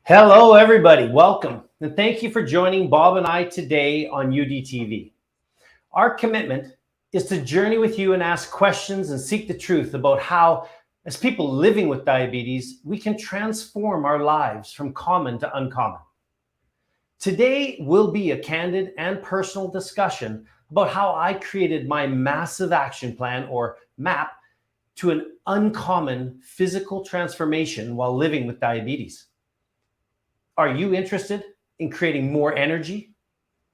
Hello, everybody. Welcome. And thank you for joining Bob and I today on UDTV. Our commitment is to journey with you and ask questions and seek the truth about how, as people living with diabetes, we can transform our lives from common to uncommon. Today will be a candid and personal discussion about how I created my massive action plan, or MAP, to an uncommon physical transformation while living with diabetes. Are you interested in creating more energy,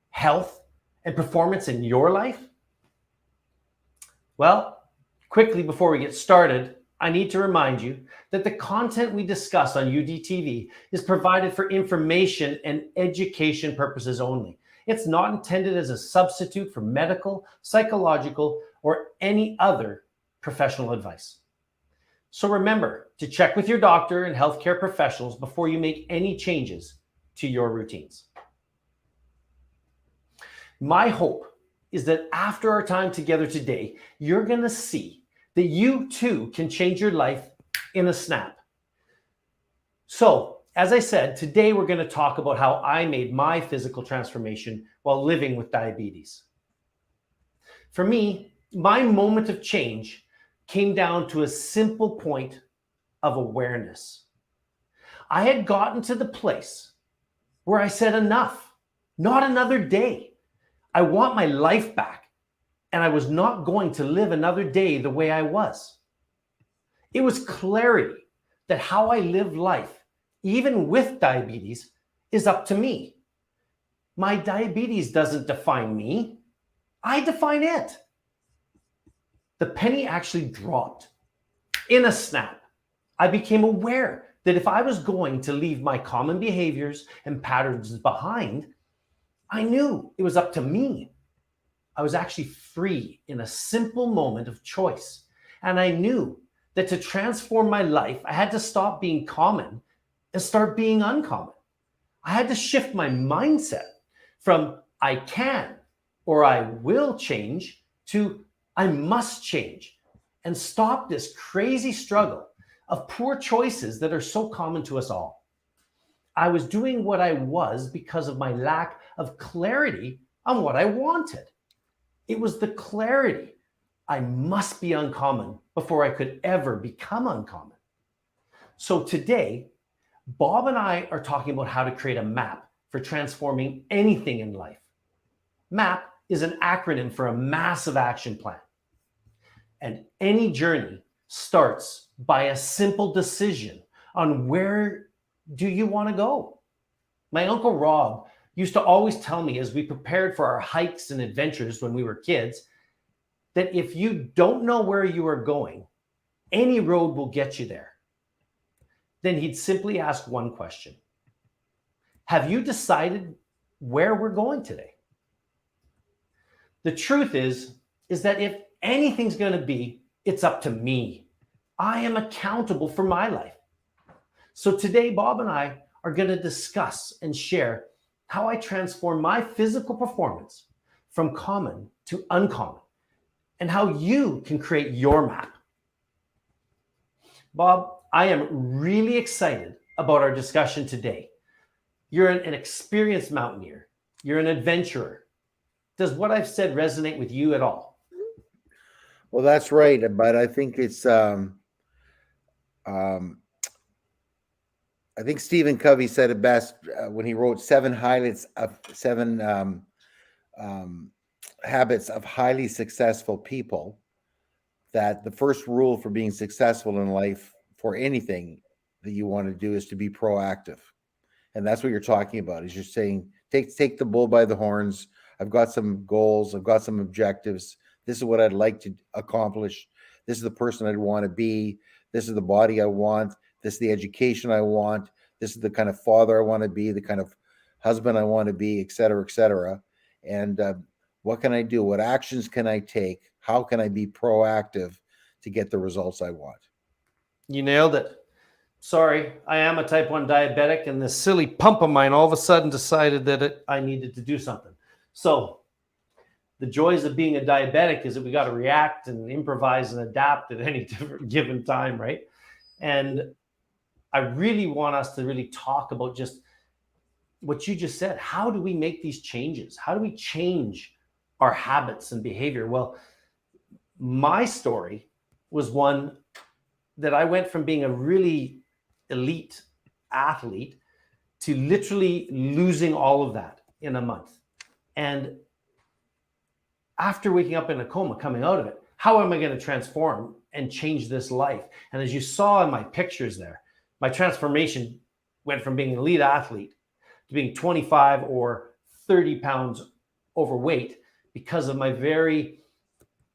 health, and performance in your life? Well, quickly before we get started, I need to remind you that the content we discuss on UDTV is provided for information and education purposes only. It's not intended as a substitute for medical, psychological, or any other professional advice. So remember to check with your doctor and healthcare professionals before you make any changes to your routines. My hope is that after our time together today, you're going to see that you too can change your life in a snap. So, as I said, today we're going to talk about how I made my physical transformation while living with diabetes. For me, my moment of change came down to a simple point of awareness. I had gotten to the place where I said, enough, not another day. I want my life back, and I was not going to live another day the way I was. It was clarity that how I live life, even with diabetes, is up to me. My diabetes doesn't define me. I define it. The penny actually dropped. In a snap, I became aware that if I was going to leave my common behaviors and patterns behind, I knew it was up to me. I was actually free in a simple moment of choice. And I knew that to transform my life, I had to stop being common and start being uncommon. I had to shift my mindset from I can or I will change to I must change, and stop this crazy struggle of poor choices that are so common to us all. I was doing what I was because of my lack of clarity on what I wanted. It was the clarity. I must be uncommon before I could ever become uncommon. So today, Bob and I are talking about how to create a map for transforming anything in life. MAP is an acronym for a massive action plan. And any journey starts by a simple decision on where do you want to go. My Uncle Rob used to always tell me as we prepared for our hikes and adventures when we were kids, that if you don't know where you are going, any road will get you there. Then he'd simply ask one question. Have you decided where we're going today? The truth is that if anything's going to be, it's up to me. I am accountable for my life. So today, Bob and I are going to discuss and share how I transform my physical performance from common to uncommon, and how you can create your map. Bob, I am really excited about our discussion today. You're an experienced mountaineer. You're an adventurer. Does what I've said resonate with you at all? Well, that's right, but I think it's I think Stephen Covey said it best when he wrote seven habits of highly successful people. That the first rule for being successful in life for anything that you want to do is to be proactive, and that's what you're talking about. Is you're saying take the bull by the horns. I've got some goals. I've got some objectives. This is what I'd like to accomplish. This is the person I'd want to be. This is the body I want. This is the education I want. This is the kind of father I want to be, the kind of husband I want to be, et cetera, et cetera. And what can I do? What actions can I take? How can I be proactive to get the results I want? You nailed it. Sorry, I am a type 1 diabetic, and this silly pump of mine all of a sudden decided that I needed to do something. So the joys of being a diabetic is that we got to react and improvise and adapt at any given time, right? And I really want us to really talk about just what you just said. How do we make these changes? How do we change our habits and behavior? Well, my story was one that I went from being a really elite athlete to literally losing all of that in a month. And after waking up in a coma, coming out of it, how am I going to transform and change this life? And as you saw in my pictures there, my transformation went from being an elite athlete to being 25 or 30 pounds overweight because of my very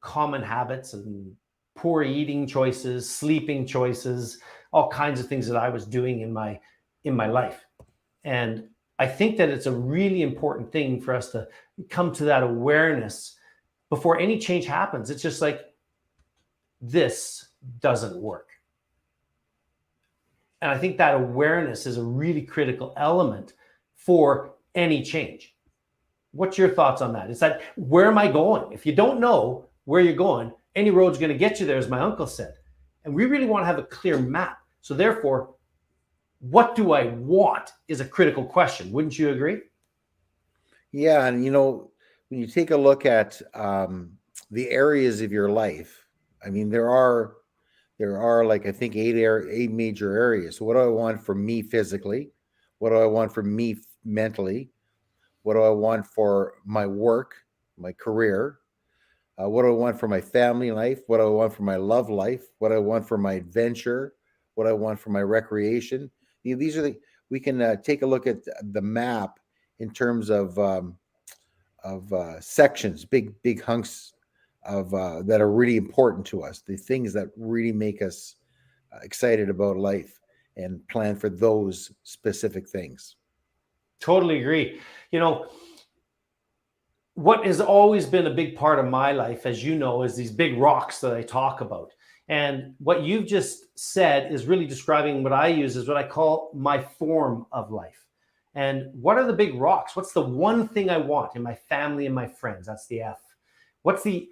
common habits and poor eating choices, sleeping choices, all kinds of things that I was doing in my life. And I think that it's a really important thing for us to come to that awareness before any change happens. It's just like, this doesn't work. And I think that awareness is a really critical element for any change. What's your thoughts on that? It's that, where am I going? If you don't know where you're going, any road's going to get you there, as my uncle said. And we really want to have a clear map. So therefore, what do I want is a critical question. Wouldn't you agree? Yeah, and when you take a look at the areas of your life, I mean, there are like, I think, eight major areas. So what do I want for me physically? What do I want for me mentally? What do I want for my work, my career? What do I want for my family life? What do I want for my love life? What do I want for my adventure? What do I want for my recreation? These are we can take a look at the map in terms of sections, big hunks of that are really important to us, the things that really make us excited about life, and plan for those specific things. Totally agree. What has always been a big part of my life, as you know, is these big rocks that I talk about. And what you've just said is really describing what I use as what I call my form of life. And what are the big rocks? What's the one thing I want in my family and my friends? That's the F. What's the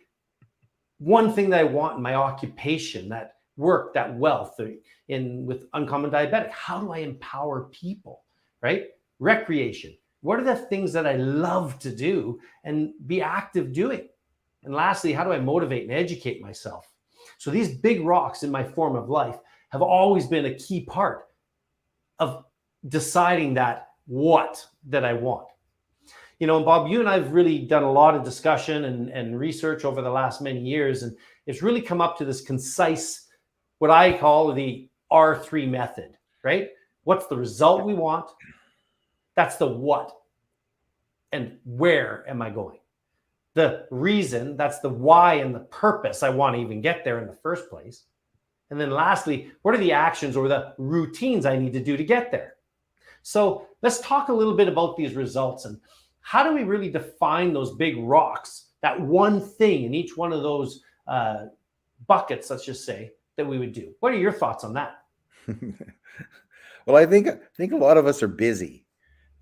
one thing that I want in my occupation, that work, that wealth, with Uncommon Diabetic? How do I empower people, right? Recreation. What are the things that I love to do and be active doing? And lastly, how do I motivate and educate myself? So these big rocks in my form of life have always been a key part of deciding that I want. And Bob, you and I have really done a lot of discussion and research over the last many years, and it's really come up to this concise, what I call the R3 method, right? What's the result we want? That's the what. And where am I going? The reason, that's the why and the purpose I want to even get there in the first place. And then lastly, what are the actions or the routines I need to do to get there? So let's talk a little bit about these results and how do we really define those big rocks, that one thing in each one of those buckets, let's just say, that we would do. What are your thoughts on that? Well, I think a lot of us are busy.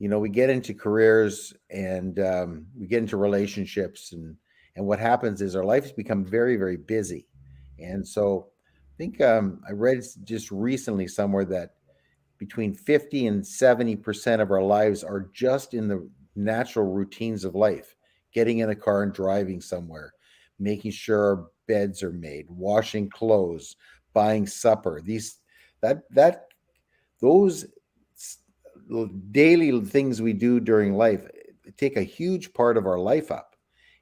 We get into careers and we get into relationships, and what happens is our lives become very, very busy. And so I think I read just recently somewhere that between 50 and 70% of our lives are just in the natural routines of life, getting in a car and driving somewhere, making sure our beds are made, washing clothes, buying supper. Those daily things we do during life take a huge part of our life up,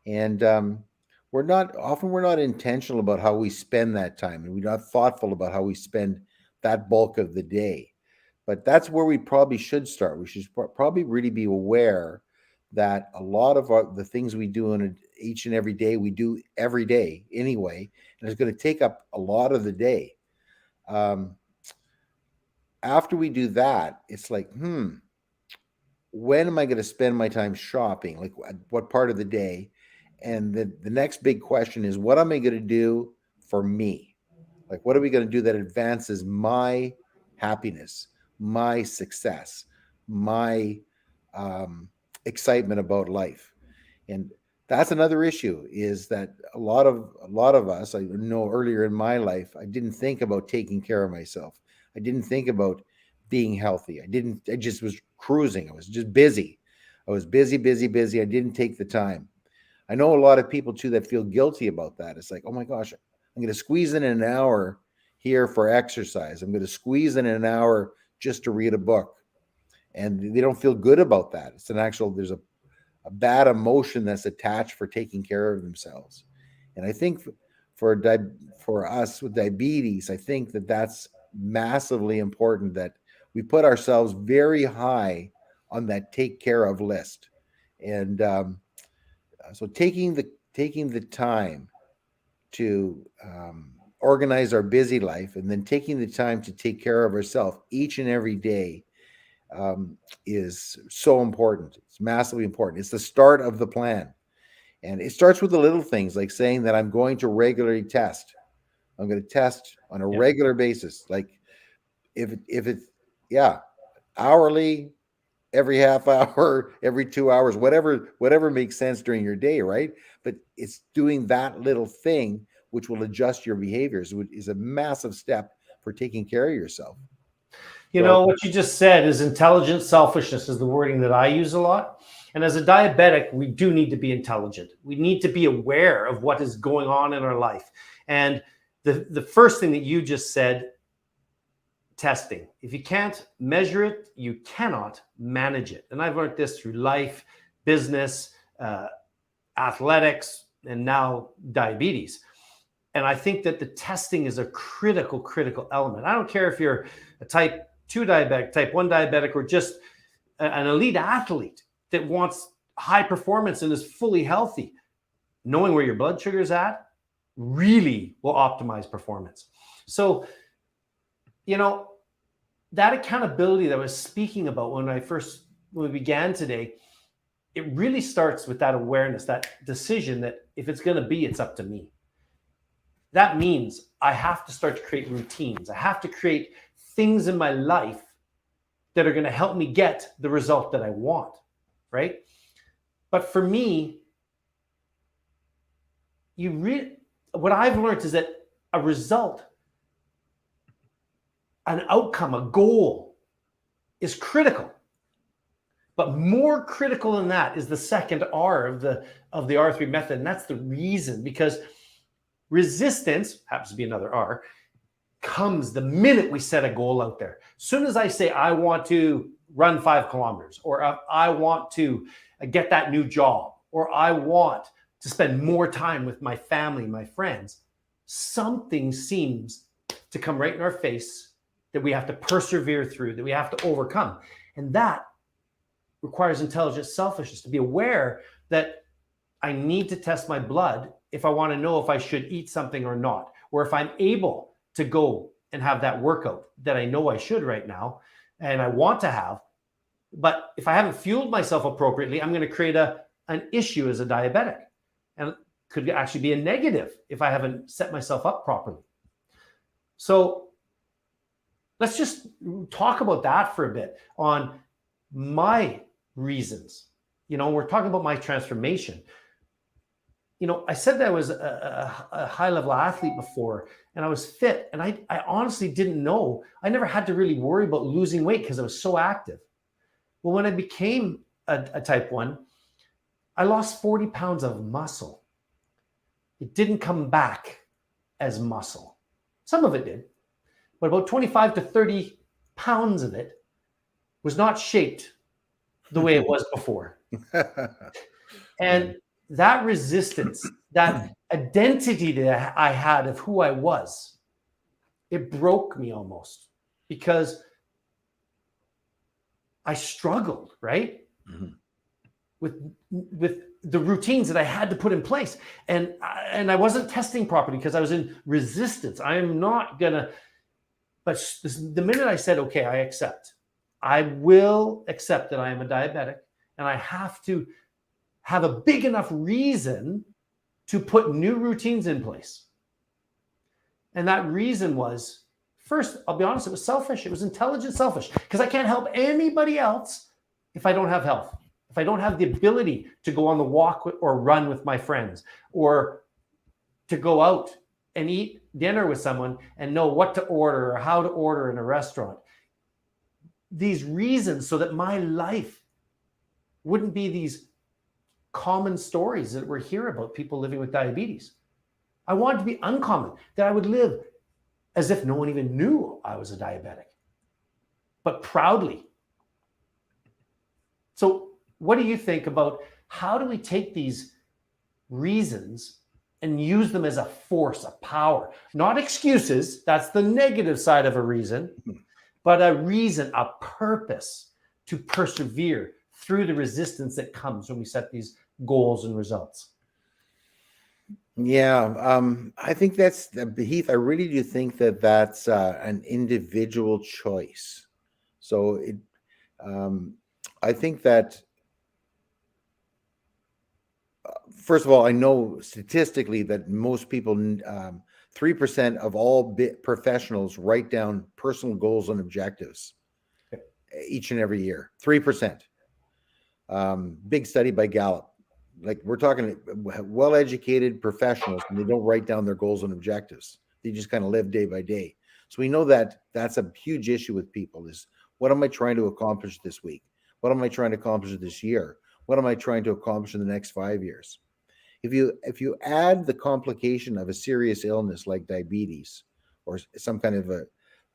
and we're not intentional about how we spend that time, and we're not thoughtful about how we spend that bulk of the day. But that's where we probably should start. We should probably really be aware that a lot of the things we do in each and every day, we do every day anyway, and it's going to take up a lot of the day. After we do that, it's like, when am I going to spend my time shopping? Like, what part of the day? And the next big question is, what am I going to do for me? Like, what are we going to do that advances my happiness, my success, my excitement about life? And that's another issue, is that a lot of us, I know earlier in my life, I didn't think about taking care of myself. I didn't think about being healthy. I just was cruising. I was just busy. I was busy. I didn't take the time. I know a lot of people too that feel guilty about that. It's like, oh my gosh, I'm going to squeeze in an hour here for exercise. I'm going to squeeze in an hour just to read a book. And they don't feel good about that. It's there's a bad emotion that's attached for taking care of themselves. And I think for us with diabetes, I think that's massively important, that we put ourselves very high on that take care of list. And so taking the time to organize our busy life, and then taking the time to take care of ourselves each and every day is so important. It's massively important. It's the start of the plan. And it starts with the little things, like saying that I'm going to regularly test. I'm going to test on a regular basis. Like if it's, hourly, every half hour, every 2 hours, whatever makes sense during your day, right? But it's doing that little thing which will adjust your behaviors, which is a massive step for taking care of yourself. You know, what you just said is intelligent selfishness is the wording that I use a lot. And as a diabetic, we do need to be intelligent. We need to be aware of what is going on in our life. And the first thing that you just said, testing. If you can't measure it, you cannot manage it. And I've learned this through life, business, athletics, and now diabetes. And I think that the testing is a critical element. I don't care if you're a type 2 diabetic, type 1 diabetic, or just an elite athlete that wants high performance and is fully healthy. Knowing where your blood sugar is at really will optimize performance. So, you know, that accountability that I was speaking about when we began today, it really starts with that awareness, that decision that if it's going to be, it's up to me. That means I have to start to create routines. I have to create things in my life that are going to help me get the result that I want, right? But for me, what I've learned is that a result, an outcome, a goal is critical. But more critical than that is the second R of the R3 method. And that's the reason, because resistance, happens to be another R, comes the minute we set a goal out there. As soon as I say, I want to run 5 kilometers, or I want to get that new job, or I want to spend more time with my family, my friends, something seems to come right in our face that we have to persevere through, that we have to overcome. And that requires intelligent selfishness, to be aware that I need to test my blood if I want to know if I should eat something or not, or if I'm able to go and have that workout that I know I should right now and I want to have. But if I haven't fueled myself appropriately, I'm going to create an issue as a diabetic, and could actually be a negative if I haven't set myself up properly. So let's just talk about that for a bit on my reasons. You know, we're talking about my transformation. You know, I said that I was a high-level athlete before, and I was fit, and I honestly didn't know. I never had to really worry about losing weight because I was so active. Well, when I became a type 1, I lost 40 pounds of muscle. It didn't come back as muscle. Some of it did, but about 25 to 30 pounds of it was not shaped the way it was before. And that resistance, that identity that I had of who I was, it broke me almost, because I struggled, right? Mm-hmm. with the routines that I had to put in place. And I wasn't testing properly because I was in resistance. I am not gonna, but the minute I said, okay, I will accept that I am a diabetic, and I have to have a big enough reason to put new routines in place. And that reason was, first, I'll be honest, it was selfish. It was intelligent selfish, because I can't help anybody else if I don't have health. If I don't have the ability to go on the walk or run with my friends, or to go out and eat dinner with someone and know what to order or how to order in a restaurant. these reasons so that my life wouldn't be these common stories that we hear about people living with diabetes. I want it to be uncommon, that I would live as if no one even knew I was a diabetic, but proudly. So what do you think about how do we take these reasons and use them as a force, a power, not excuses? That's the negative side of a reason, but a reason, a purpose to persevere through the resistance that comes when we set these goals and results. Yeah, I think that's Heath. I really do think that that's an individual choice. So I think that first of all, I know statistically that most people, 3% of all professionals write down personal goals and objectives each and every year. 3%. Big study by Gallup. Like we're talking well-educated professionals, and they don't write down their goals and objectives. They just kind of live day by day. So we know that that's a huge issue with people is what am I trying to accomplish this week? What am I trying to accomplish this year? What am I trying to accomplish in the next 5 years? If you add the complication of a serious illness like diabetes or some kind of a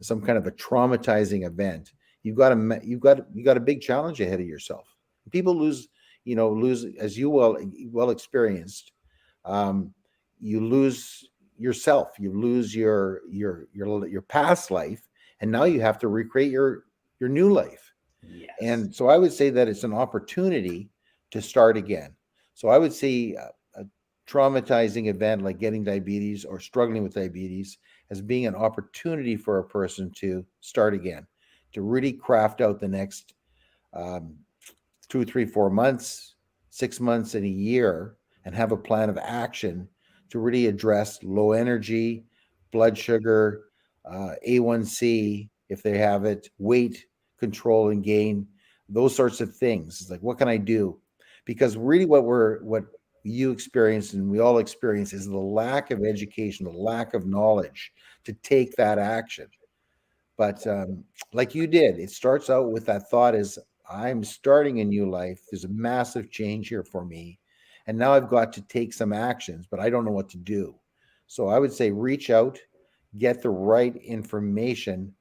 traumatizing event, you've got a big challenge ahead of yourself. People lose, as you well experienced, you lose yourself, you lose your past life, and now you have to recreate your new life. Yes. And so I would say that it's an opportunity to start again. So I would say a traumatizing event like getting diabetes or struggling with diabetes as being an opportunity for a person to start again, to really craft out the next 2, 3, 4 months, 6 months, and a year, and have a plan of action to really address low energy, blood sugar, A1C, if they have it, weight control and gain, those sorts of things. It's like, what can I do? Because really what you experience and we all experience is the lack of education, the lack of knowledge to take that action. But like you did, it starts out with that thought is, I'm starting a new life. There's a massive change here for me. And now I've got to take some actions, but I don't know what to do. So I would say reach out, get the right information,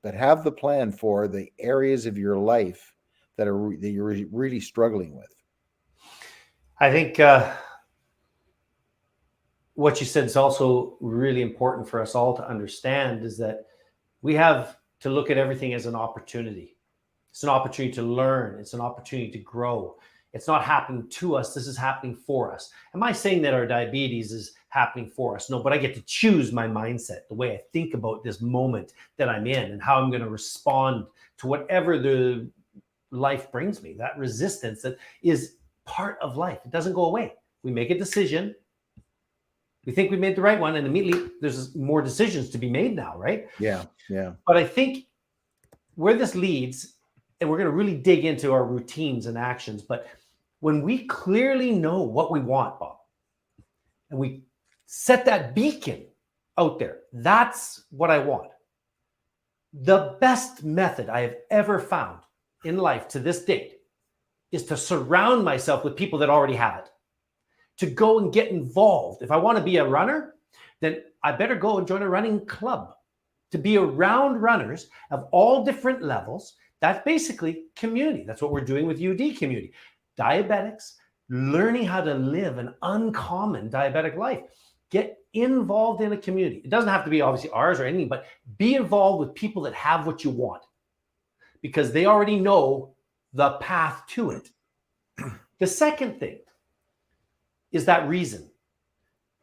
but have the plan for the areas of your life that you're really struggling with. I think what you said is also really important for us all to understand is that we have to look at everything as an opportunity. It's an opportunity to learn. It's an opportunity to grow. It's not happening to us. This is happening for us. Am I saying that our diabetes is happening for us? No, but I get to choose my mindset, the way I think about this moment that I'm in and how I'm going to respond to whatever the life brings me. That resistance that is part of life. It doesn't go away. We make a decision. We think we made the right one, and immediately there's more decisions to be made now, right? Yeah. But I think where this leads, and we're going to really dig into our routines and actions, but when we clearly know what we want, Bob, and we set that beacon out there, that's what I want. The best method I have ever found in life to this date is to surround myself with people that already have it, to go and get involved. If I want to be a runner, then I better go and join a running club, to be around runners of all different levels. That's basically community. That's what we're doing with UD community. Diabetics learning how to live an uncommon diabetic life. Get involved in a community. It doesn't have to be obviously ours or anything, but be involved with people that have what you want because they already know the path to it. The second thing is that reason.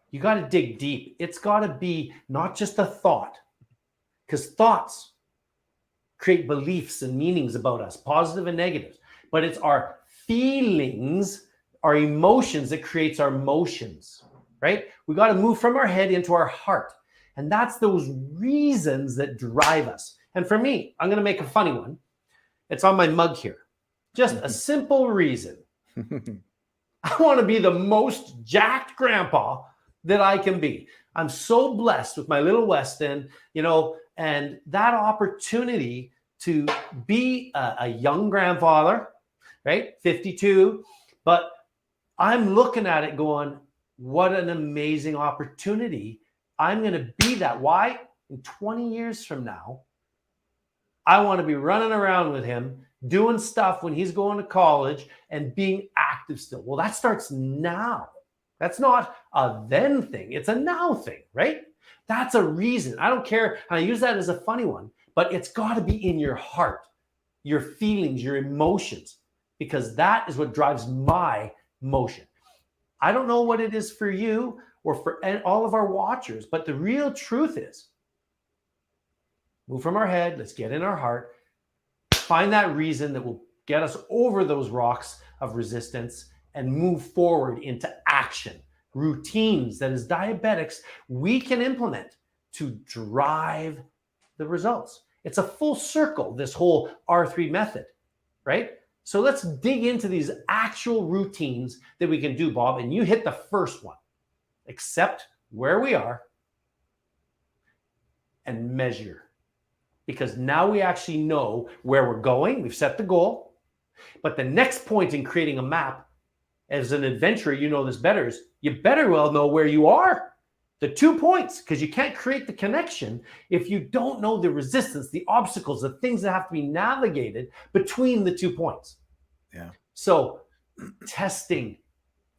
You got to dig deep. It's got to be not just a thought, because thoughts create beliefs and meanings about us, positive and negative, but it's our feelings, our emotions that creates our motions, right? We got to move from our head into our heart. And that's those reasons that drive us. And for me, I'm going to make a funny one. It's on my mug here. Just a simple reason. I want to be the most jacked grandpa that I can be. I'm so blessed with my little Weston, and that opportunity to be a young grandfather, right? 52. But I'm looking at it going, what an amazing opportunity. I'm going to be that. Why? In 20 years from now, I want to be running around with him, doing stuff when he's going to college and being active still. Well, that starts now. That's not a then thing. It's a now thing, right? That's a reason. I don't care. And I use that as a funny one, but it's got to be in your heart, your feelings, your emotions, because that is what drives my motion. I don't know what it is for you or for all of our watchers, but the real truth is, move from our head, let's get in our heart, find that reason that will get us over those rocks of resistance and move forward into action. Routines that as diabetics, we can implement to drive the results. It's a full circle, this whole R3 method, right? So let's dig into these actual routines that we can do, Bob. And you hit the first one. Accept where we are and measure. Because now we actually know where we're going. We've set the goal. But the next point in creating a map, as an adventurer, you know this better, is you better well know where you are. The 2 points, because you can't create the connection if you don't know the resistance, the obstacles, the things that have to be navigated between the 2 points. Yeah. So testing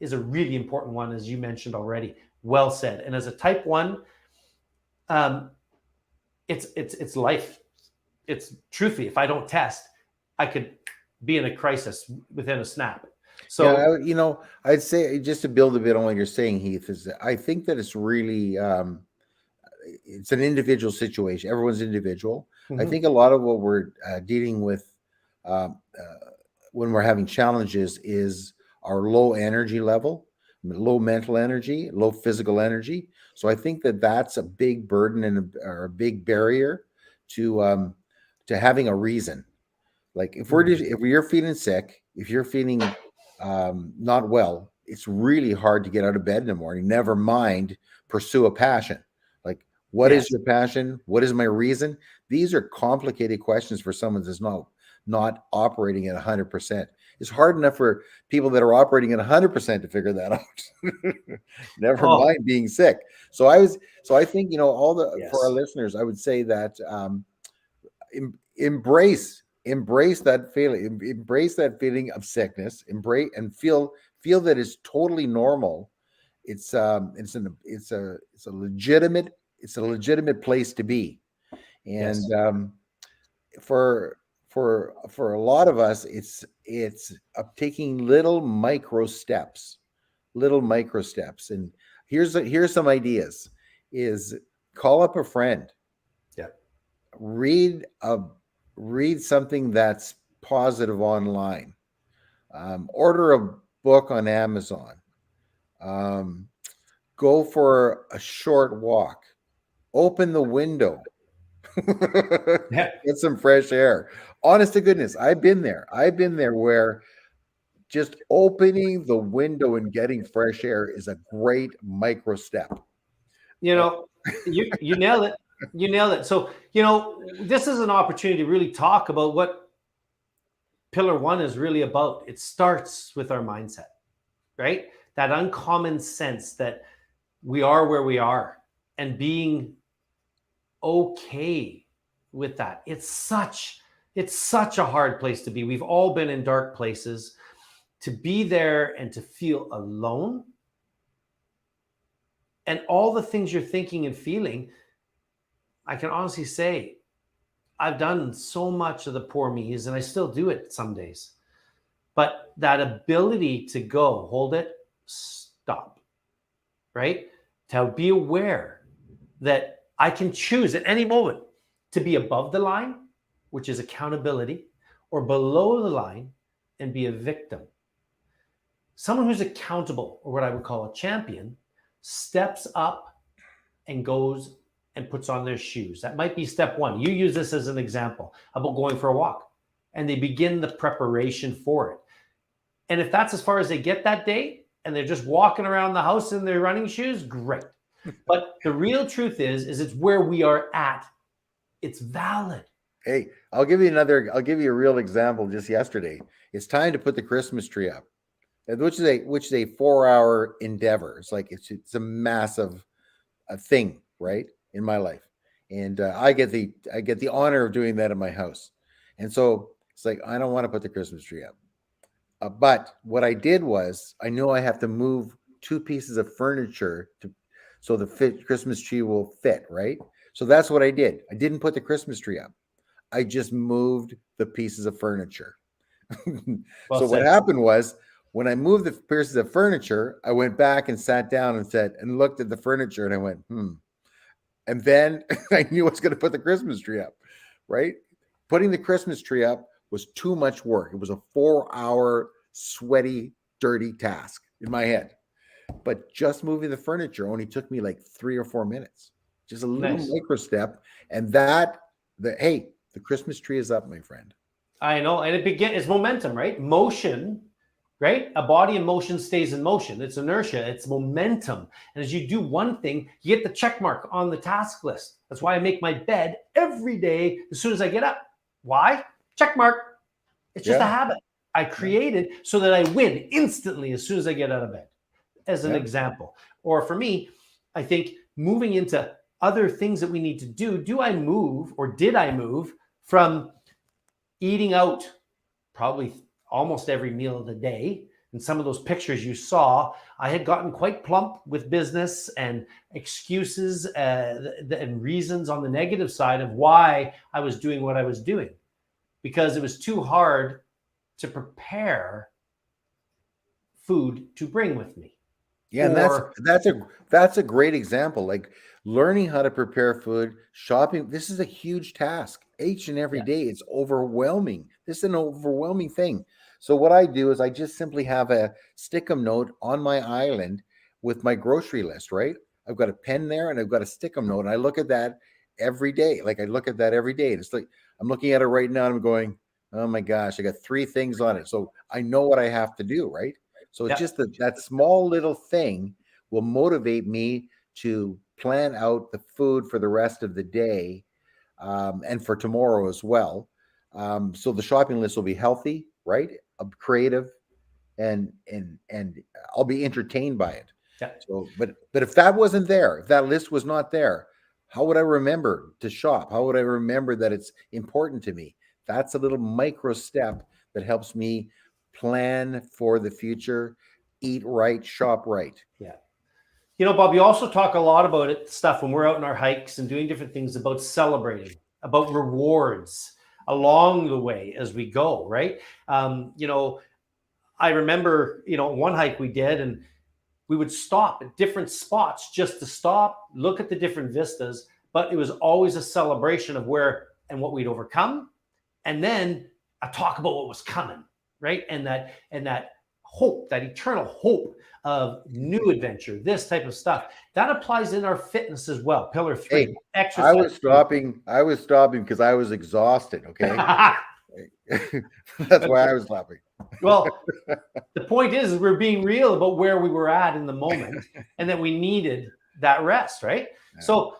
is a really important one, as you mentioned already. Well said. And as a type 1, it's life. It's truthfully, if I don't test, I could be in a crisis within a snap. So, yeah, I'd say, just to build a bit on what you're saying, Heath, is that I think that it's really, it's an individual situation. Everyone's individual. I think a lot of what we're dealing with when we're having challenges is our low energy level, low mental energy, low physical energy. So I think that that's a big burden or a big barrier to having a reason. Like if you're feeling sick, if you're feeling not well, it's really hard to get out of bed in the morning. Never mind pursue a passion. Like, what is your passion? What is my reason? These are complicated questions for someone that's not operating at 100%. It's hard enough for people that are operating at 100% to figure that out. Never mind being sick. So I think, for our listeners, I would say that embrace that feeling of sickness, embrace and feel that it's totally normal. It's a legitimate place to be. And for a lot of us, it's taking little micro steps. And here's some ideas: is call up a friend. Yeah. Read something that's positive online. Order a book on Amazon. Go for a short walk. Open the window. Get some fresh air. Honest to goodness, I've been there where just opening the window and getting fresh air is a great micro step. You nailed it. You nailed it. So, this is an opportunity to really talk about what pillar 1 is really about. It starts with our mindset, right? That uncommon sense that we are where we are and being okay with that. It's such a hard place to be. We've all been in dark places. To be there and to feel alone and all the things you're thinking and feeling, I can honestly say I've done so much of the poor me's and I still do it some days. But that ability to go, hold it, stop, right? To be aware that I can choose at any moment to be above the line, which is accountability, or below the line and be a victim. Someone who's accountable, or what I would call a champion, steps up and goes and puts on their shoes. That might be step 1. You use this as an example about going for a walk, and they begin the preparation for it. And if that's as far as they get that day and they're just walking around the house in their running shoes, great. But the real truth is it's where we are at. It's valid. Hey, I'll give you a real example just yesterday. It's time to put the Christmas tree up, which is a 4-hour endeavor. It's like it's a massive thing, right, in my life, and I get the honor of doing that in my house, and so it's like I don't want to put the Christmas tree up, but what I did was I know I have to move two pieces of furniture so the Christmas tree will fit, right? So that's what I did. I didn't put the Christmas tree up. I just moved the pieces of furniture. Well So what said. happened was when I moved the pieces of furniture, I went back and sat down and looked at the furniture and I went, And then I knew I was going to put the Christmas tree up, right? Putting the Christmas tree up was too much work. It was a 4-hour sweaty, dirty task in my head. But just moving the furniture only took me like 3 or 4 minutes, just a little Nice. micro step. And hey, the Christmas tree is up, my friend. I know. And it's momentum, right? Motion, right? A body in motion stays in motion. It's inertia, it's momentum. And as you do one thing, you get the check mark on the task list. That's why I make my bed every day as soon as I get up. Why? Check mark. It's just a habit I created so that I win instantly as soon as I get out of bed, as an example. Or for me, I think moving into other things that we need to do, did I move from eating out probably almost every meal of the day? And some of those pictures you saw, I had gotten quite plump with business and excuses and reasons on the negative side of why I was doing what I was doing, because it was too hard to prepare food to bring with me. Yeah, and that's a great example. Like learning how to prepare food, shopping. This is a huge task each and every day. It's overwhelming. This is an overwhelming thing. So what I do is I just simply have a stick-'em note on my island with my grocery list. Right, I've got a pen there and I've got a stick-'em note, and I look at that every day. Like I look at that every day. And it's like I'm looking at it right now, and I'm going, "Oh my gosh, I got 3 things on it." So I know what I have to do. Right. So it's just that small little thing will motivate me to plan out the food for the rest of the day, and for tomorrow as well. So the shopping list will be healthy, right? Creative, and I'll be entertained by it. Yeah. So, but if that wasn't there, if that list was not there, how would I remember to shop? How would I remember that it's important to me? That's a little micro step that helps me plan for the future, eat right, shop right. Yeah. You know, Bob, you also talk a lot about stuff when we're out on our hikes and doing different things, about celebrating, about rewards along the way as we go, right? You know, I remember, one hike we did, and we would stop at different spots just to stop, look at the different vistas, but it was always a celebration of where and what we'd overcome, and then a talk about what was coming, right? And that hope, that eternal hope of new adventure, this type of stuff. That applies in our fitness as well. Pillar 3, Hey, exercise. I was stopping because I was exhausted. Okay. That's why I was stopping. Well, the point is we're being real about where we were at in the moment and that we needed that rest, right? Yeah. So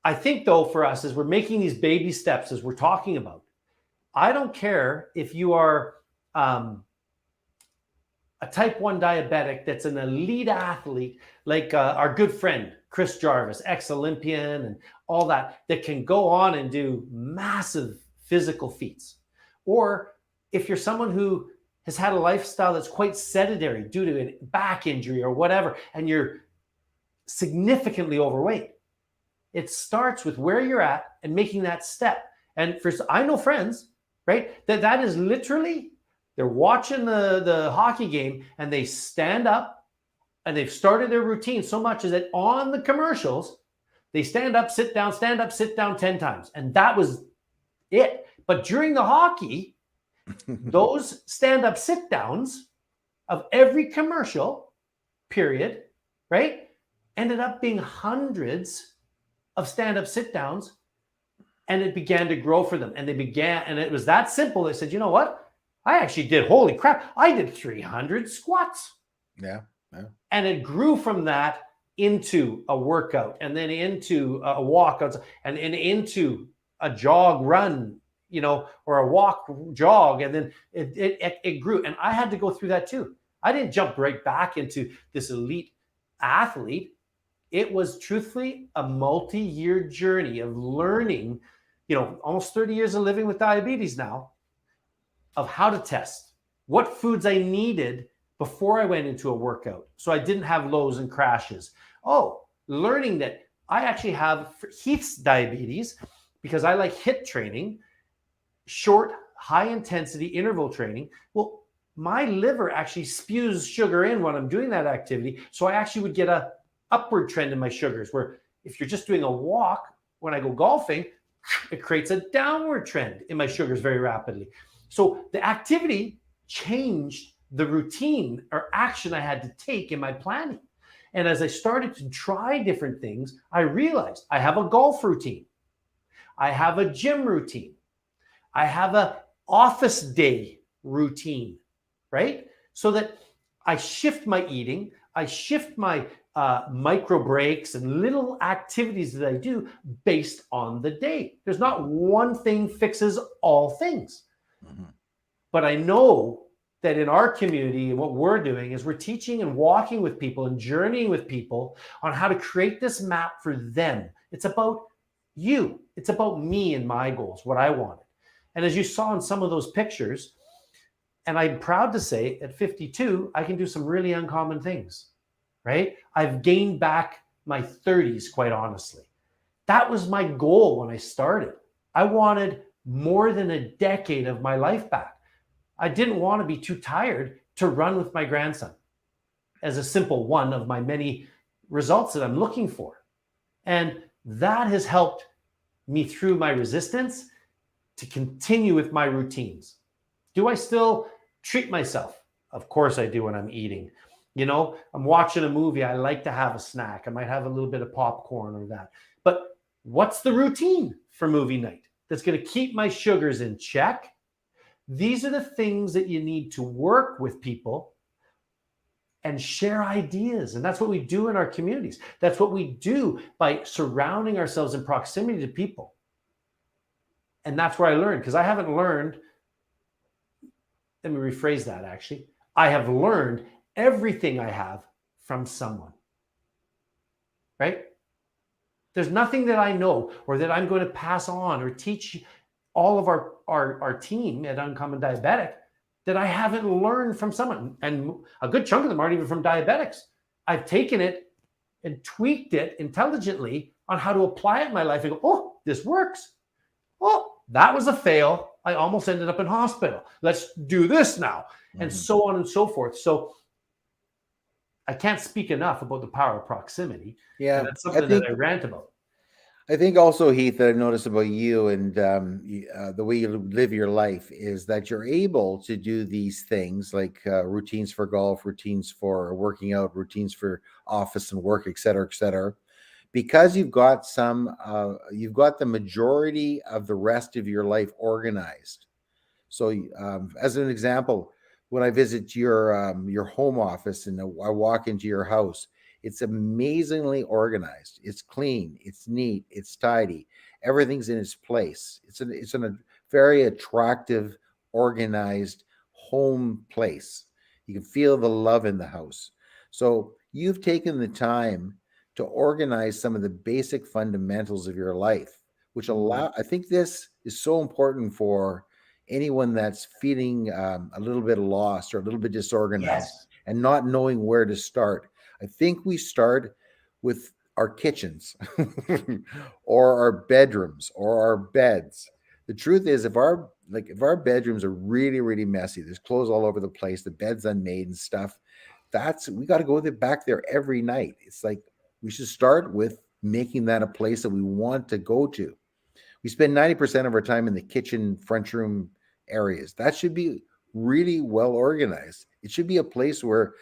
I think, though, for us, as we're making these baby steps, as we're talking about, I don't care if you are a type 1 diabetic that's an elite athlete, like our good friend, Chris Jarvis, ex-Olympian and all that can go on and do massive physical feats. Or if you're someone who has had a lifestyle that's quite sedentary due to a back injury or whatever, and you're significantly overweight, it starts with where you're at and making that step. And I know friends, right, that is literally, they're watching the hockey game and they stand up and they've started their routine so much as that on the commercials, they stand up, sit down, 10 times. And that was it. But during the hockey, those stand up, sit downs of every commercial period, right, ended up being hundreds of stand up, sit downs. And it began to grow for them. And it was that simple. They said, you know what? I actually did, holy crap, I did 300 squats. Yeah. And it grew from that into a workout, and then into a walkout, and into a jog run, or a walk jog, and then it grew. And I had to go through that too. I didn't jump right back into this elite athlete. It was truthfully a multi-year journey of learning, almost 30 years of living with diabetes now, of how to test, what foods I needed before I went into a workout so I didn't have lows and crashes. Oh, learning that I actually have Heath's diabetes because I like HIIT training, short, high intensity interval training. Well, my liver actually spews sugar in when I'm doing that activity. So I actually would get a upward trend in my sugars, where if you're just doing a walk, when I go golfing, it creates a downward trend in my sugars very rapidly. So the activity changed the routine or action I had to take in my planning. And as I started to try different things, I realized I have a golf routine. I have a gym routine. I have a office day routine, right? So that I shift my eating, I shift my micro breaks and little activities that I do based on the day. There's not one thing fixes all things. Mm-hmm. But I know that in our community, what we're doing is we're teaching and walking with people and journeying with people on how to create this map for them. It's about you. It's about me and my goals, what I wanted. And as you saw in some of those pictures, and I'm proud to say at 52, I can do some really uncommon things, right? I've gained back my 30s, quite honestly. That was my goal when I started. I wanted more than a decade of my life back. I didn't want to be too tired to run with my grandson as a simple one of my many results that I'm looking for. And that has helped me through my resistance to continue with my routines. Do I still treat myself? Of course I do when I'm eating. I'm watching a movie, I like to have a snack. I might have a little bit of popcorn or that. But what's the routine for movie night that's going to keep my sugars in check? These are the things that you need to work with people and share ideas. And that's what we do in our communities. That's what we do by surrounding ourselves in proximity to people. And that's where I learned, because I haven't learned, let me rephrase that actually. I have learned everything I have from someone, right? There's nothing that I know or that I'm going to pass on or teach all of our team at Uncommon Diabetic that I haven't learned from someone. And a good chunk of them aren't even from diabetics. I've taken it and tweaked it intelligently on how to apply it in my life and go, oh, this works. Oh, that was a fail. I almost ended up in hospital. Let's do this now. Mm-hmm. And so on and so forth. So I can't speak enough about the power of proximity. Yeah. And that's something that I rant about. I think also, Heath, that I've noticed about you and the way you live your life is that you're able to do these things like routines for golf, routines for working out, routines for office and work, et cetera, because you've got the majority of the rest of your life organized. So as an example, when I visit your home office and I walk into your house, it's amazingly organized. It's clean. It's neat. It's tidy. Everything's in its place. It's in a very attractive, organized home place. You can feel the love in the house. So you've taken the time to organize some of the basic fundamentals of your life, which I think this is so important for anyone that's feeling a little bit lost or a little bit disorganized and not knowing where to start. I think we start with our kitchens or our bedrooms or our beds. The truth is, if our bedrooms are really, really messy, there's clothes all over the place, the bed's unmade and stuff, we got to go back there every night. It's like we should start with making that a place that we want to go to. We spend 90% of our time in the kitchen, front room areas. That should be really well organized. It should be a place where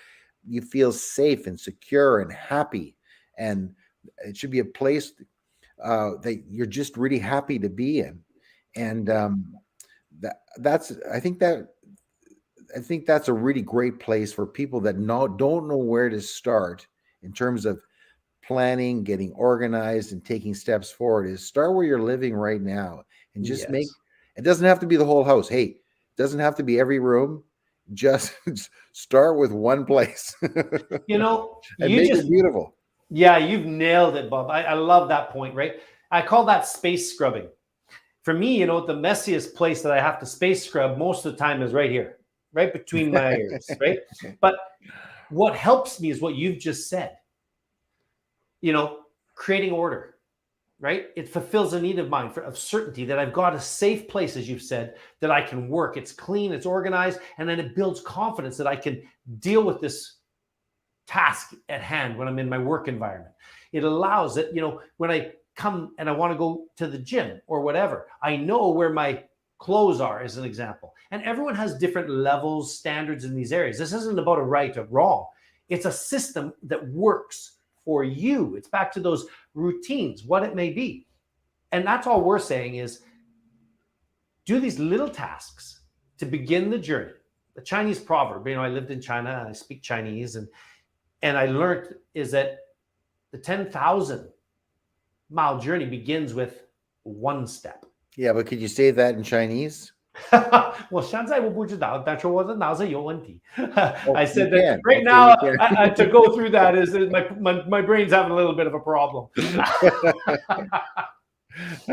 you feel safe and secure and happy. And it should be a place that you're just really happy to be in. And I think that's a really great place for people that don't know where to start in terms of planning, getting organized, and taking steps forward is start where you're living right now and just make Yes. it doesn't have to be the whole house. Hey, it doesn't have to be every room. Just start with one place You know, and you make just, it beautiful. yeah, you've nailed it, Bob. I love that point, right? I call that space scrubbing. For me, the messiest place that I have to space scrub most of the time is right here, right between my ears, right? But what helps me is what you've just said, creating order, right? It fulfills a need of mine of certainty that I've got a safe place, as you've said, that I can work. It's clean, it's organized, and then it builds confidence that I can deal with this task at hand when I'm in my work environment. It allows that, when I come and I want to go to the gym or whatever, I know where my clothes are, as an example. And everyone has different levels, standards in these areas. This isn't about a right or wrong. It's a system that works for you. It's back to those routines, what it may be. And that's all we're saying is do these little tasks to begin the journey. The Chinese proverb, I lived in China, I speak Chinese, and I learned is that the 10,000-mile journey begins with one step. Yeah, but could you say that in Chinese? 我现在我不知道，但是我的脑子有问题。Oh, I said you that can. right Okay, now. you can. To go through that is my brain's having a little bit of a problem.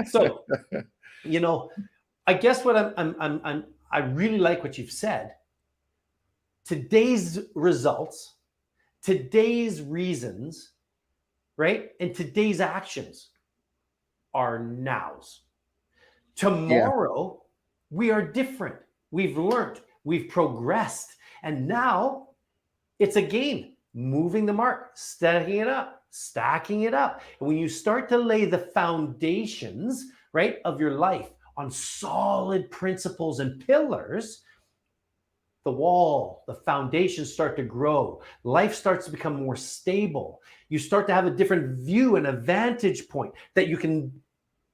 So, I guess what I really like what you've said. Today's results, today's reasons, right, and today's actions are nows. Tomorrow, we are different. We've learned, we've progressed, and now it's a game, moving the mark, stacking it up. And when you start to lay the foundations, right, of your life on solid principles and pillars, the foundations start to grow. Life starts to become more stable. You start to have a different view and a vantage point that you can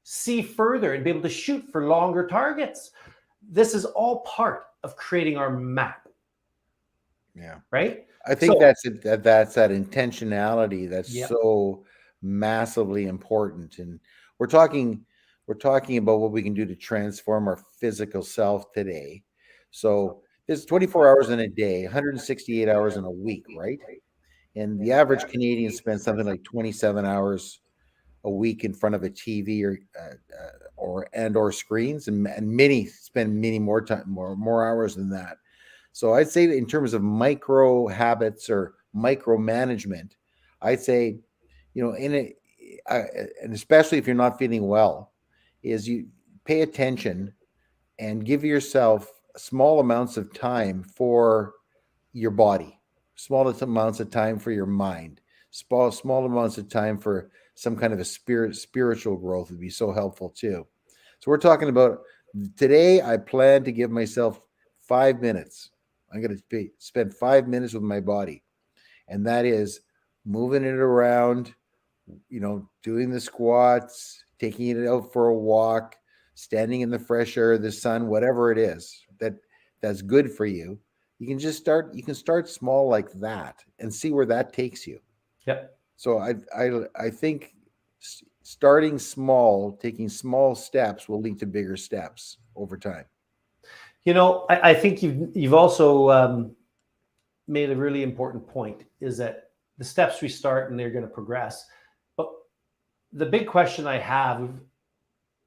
see further and be able to shoot for longer targets. This is all part of creating our map. Yeah. Right? I think that's that intentionality that's Yep. so massively important. And we're talking about what we can do to transform our physical self today. So there's 24 hours in a day, 168 hours in a week, right? And the average Canadian spends something like 27 hours a week in front of a TV or screens, and many spend many more hours than that. So I'd say that in terms of micro habits or micromanagement, I'd say, and especially if you're not feeling well, is you pay attention and give yourself small amounts of time for your body, small amounts of time for your mind, small amounts of time for some kind of a spiritual growth would be so helpful too. So we're talking about today, I plan to give myself 5 minutes. I'm going to spend 5 minutes with my body. And that is moving it around, doing the squats, taking it out for a walk, standing in the fresh air, the sun, whatever it is that's good for you. You can start small like that and see where that takes you. Yep. So I think starting small, taking small steps will lead to bigger steps over time. I think you've also made a really important point, is that the steps we start and they're going to progress. But the big question I have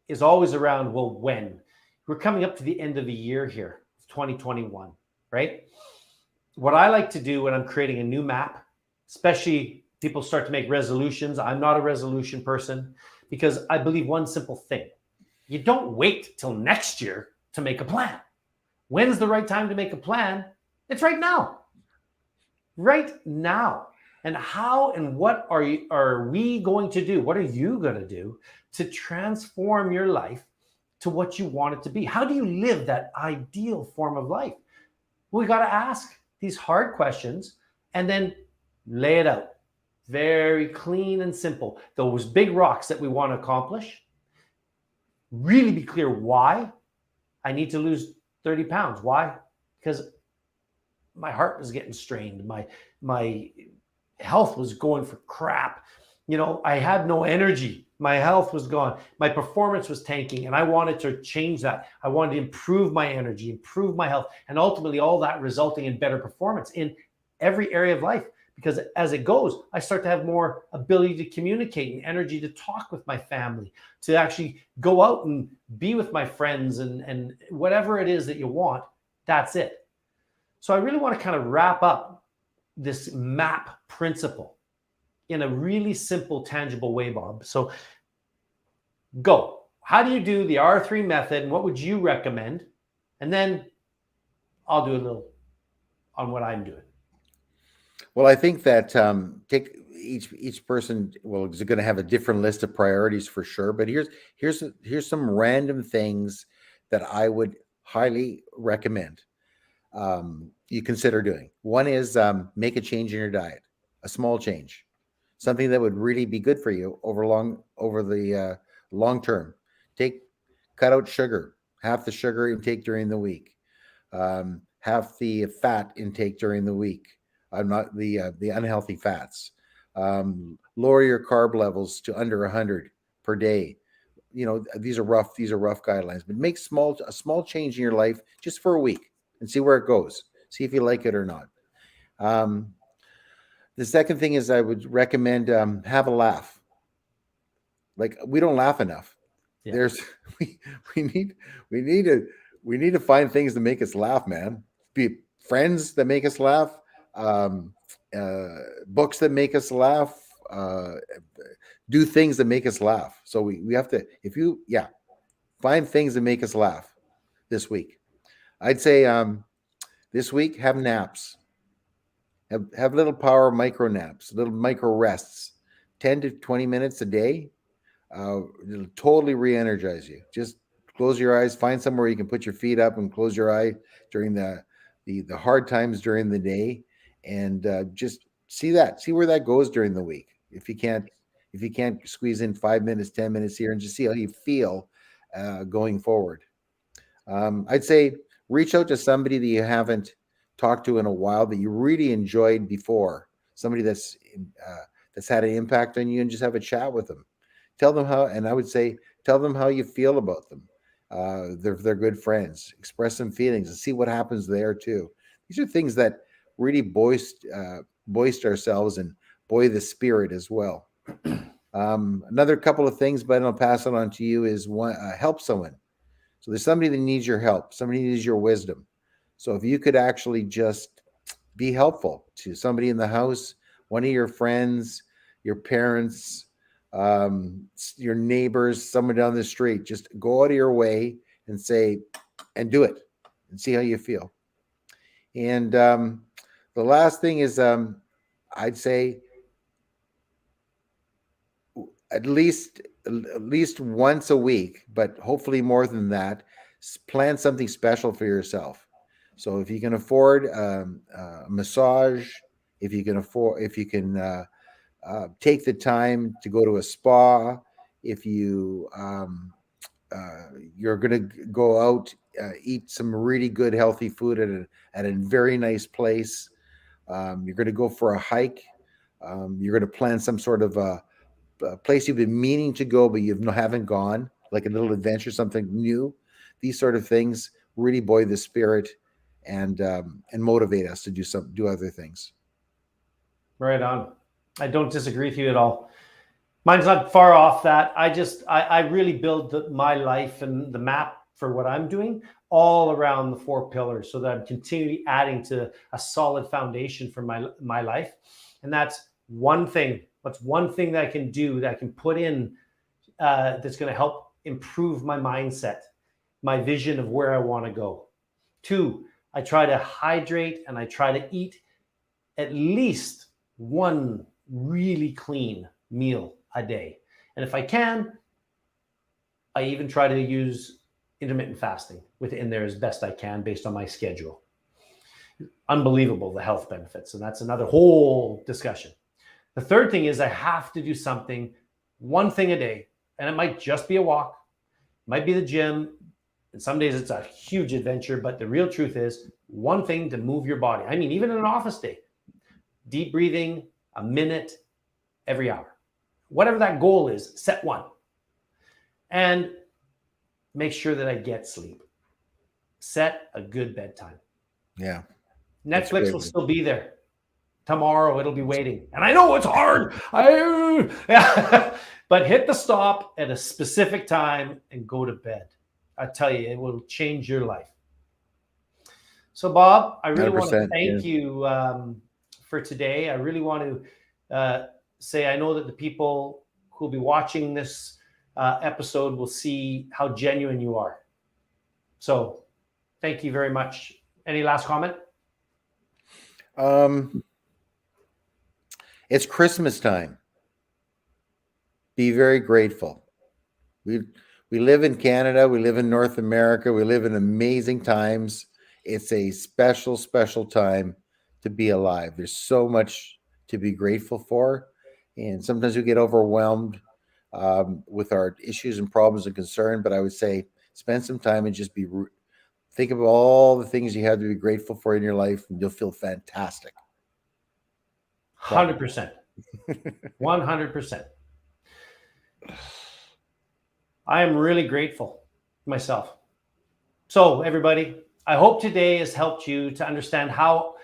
is always around, well, when? We're coming up to the end of the year here, 2021, right? What I like to do when I'm creating a new map, especially people start to make resolutions. I'm not a resolution person because I believe one simple thing. You don't wait till next year to make a plan. When's the right time to make a plan? It's right now. Right now. And how and what are we going to do? What are you going to do to transform your life to what you want it to be? How do you live that ideal form of life? We got to ask these hard questions and then lay it out. Very clean and simple. Those big rocks that we want to accomplish. Really be clear why I need to lose 30 pounds. Why? Because my heart was getting strained. My health was going for crap. I had no energy. My health was gone. My performance was tanking, and I wanted to change that. I wanted to improve my energy, improve my health, and ultimately all that resulting in better performance in every area of life. Because as it goes, I start to have more ability to communicate and energy to talk with my family, to actually go out and be with my friends, and whatever it is that you want, that's it. So I really want to kind of wrap up this MAP principle in a really simple, tangible way, Bob. So go. How do you do the R3 method, and what would you recommend? And then I'll do a little on what I'm doing. Well, I think that take each person is going to have a different list of priorities for sure. But here's some random things that I would highly recommend you consider doing. One is make a change in your diet, a small change, something that would really be good for you over the long term. Cut out sugar, half the sugar intake during the week, half the fat intake during the week. I'm not the unhealthy fats. Lower your carb levels to under 100 per day. These are rough guidelines, but make a small change in your life just for a week and see where it goes. See if you like it or not. The second thing is I would recommend have a laugh. Like, we don't laugh enough. Yeah. We need to find things to make us laugh, man. Be friends that make us laugh, books that make us laugh, do things that make us laugh. So we have to, find things that make us laugh this week. I'd say this week, have naps. Have little power micro naps, little micro rests, 10 to 20 minutes a day. It'll totally re-energize you. Just close your eyes, find somewhere you can put your feet up and close your eye during the hard times during the day, and just see where that goes during the week. If you can't squeeze in 5 minutes, 10 minutes here, and just see how you feel going forward. I'd say reach out to somebody that you haven't talked to in a while that you really enjoyed before, somebody that's had an impact on you, and just have a chat with them. Tell them how you feel about them. They're good friends. Express some feelings and see what happens there too. These are things that really boist ourselves and buoy the spirit as well. Another couple of things, but I'll pass it on to you, is one, help someone. So there's somebody that needs your help. Somebody needs your wisdom. So if you could actually just be helpful to somebody in the house, one of your friends, your parents, your neighbors, someone down the street, just go out of your way and do it and see how you feel. And the last thing is, I'd say at least once a week, but hopefully more than that, plan something special for yourself. So if you can afford a massage, if you can take the time to go to a spa, if you're going to go out, eat some really good healthy food at a very nice place. You're going to go for a hike. You're going to plan some sort of a place you've been meaning to go, but you haven't gone, like a little adventure, something new. These sort of things really buoy the spirit and motivate us to do other things. Right on. I don't disagree with you at all. Mine's not far off that. I really build my life and the map for what I'm doing all around the 4 pillars, so that I'm continually adding to a solid foundation for my life. And that's one thing. What's one thing that I can do, that I can put in, that's going to help improve my mindset, my vision of where I want to go. 2, I try to hydrate, and I try to eat at least one really clean meal a day. And if I can, I even try to use intermittent fasting within there as best I can based on my schedule. Unbelievable, the health benefits. And that's another whole discussion. The third thing is I have to do one thing a day. And it might just be a walk, it might be the gym. And some days it's a huge adventure, but the real truth is one thing to move your body. I mean, even in an office day, deep breathing, a minute every hour. Whatever that goal is, set one. And make sure that I get sleep. Set a good bedtime. Yeah. Netflix will still be there. Tomorrow it'll be waiting. And I know it's hard. But hit the stop at a specific time and go to bed. I tell you, it will change your life. So, Bob, I really want to thank you for today. I really want to say I know that the people who will be watching this episode will see how genuine you are. So, thank you very much. Any last comment? It's Christmas time. Be very grateful. We live in Canada. We live in North America. We live in amazing times. It's a special, special time to be alive. There's so much to be grateful for. And sometimes we get overwhelmed with our issues and problems and concern. But I would say spend some time and just think of all the things you have to be grateful for in your life, and you'll feel fantastic. 100%. 100%. I am really grateful myself. So, everybody, I hope today has helped you to understand how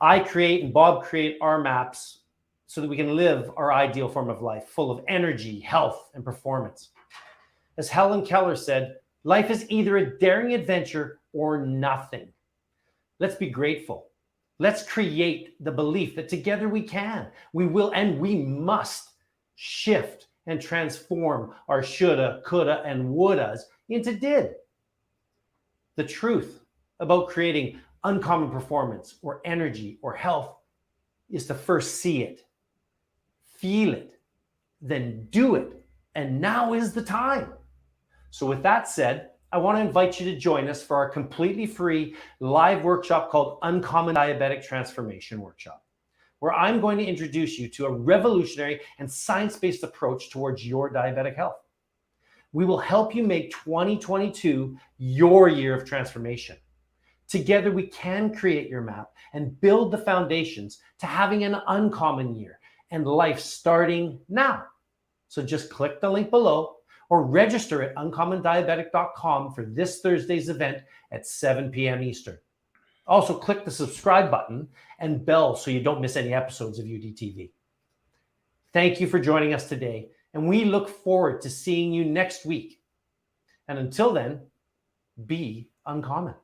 I create and Bob create our maps so that we can live our ideal form of life, full of energy, health, and performance. As Helen Keller said, life is either a daring adventure or nothing. Let's be grateful. Let's create the belief that together we can, we will, and we must shift and transform our shoulda, coulda, and wouldas into did. The truth about creating uncommon performance or energy or health is to first see it, feel it, then do it. And now is the time. So with that said, I want to invite you to join us for our completely free live workshop called Uncommon Diabetic Transformation Workshop, where I'm going to introduce you to a revolutionary and science-based approach towards your diabetic health. We will help you make 2022 your year of transformation. Together, we can create your map and build the foundations to having an uncommon year and life starting now. So just click the link below or register at uncommondiabetic.com for this Thursday's event at 7 p.m. Eastern. Also, click the subscribe button and bell so you don't miss any episodes of UDTV. Thank you for joining us today, and we look forward to seeing you next week. And until then, be uncommon.